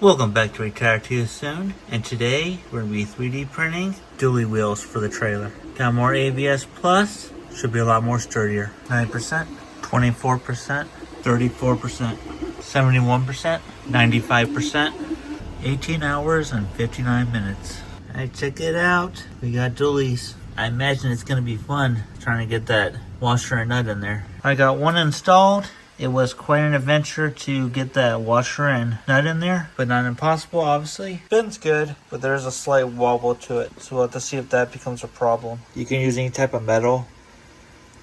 Welcome back to Retire Too Soon, and today we're going to be 3D printing dually wheels for the trailer. Got more ABS plus, should be a lot more sturdier. 9%, 24%, 34%, 71%, 95%, 18 hours and 59 minutes. Alright, check it out. We got dualies. I imagine it's going to be fun trying to get that washer and nut in there. I got one installed. It was quite an adventure to get that washer and nut in there, but not impossible, obviously. Spins good, but there's a slight wobble to it, so we'll have to see if that becomes a problem. You can use any type of metal.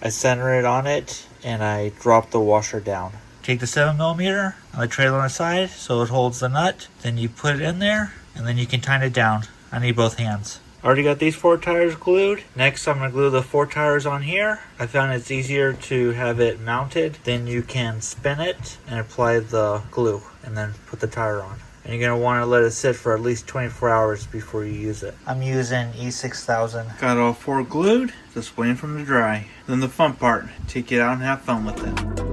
I center it on it, and I drop the washer down. Take the 7mm on the trailer on the side, so it holds the nut. Then you put it in there, and then you can tighten it down. I need both hands. Already got these 4 tires glued. Next, I'm going to glue the 4 tires on here. I found it's easier to have it mounted. Then you can spin it and apply the glue and then put the tire on. And you're going to want to let it sit for at least 24 hours before you use it. I'm using E6000. Got all 4 glued, just waiting for them to dry. Then the fun part, take it out and have fun with it.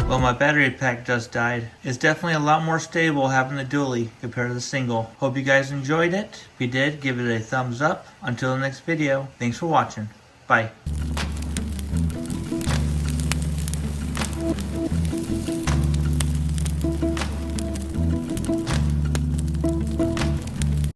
Well, my battery pack just died. It's definitely a lot more stable having the dually compared to the single. Hope you guys enjoyed it. If you did, give it a thumbs up. Until the next video, thanks for watching. Bye.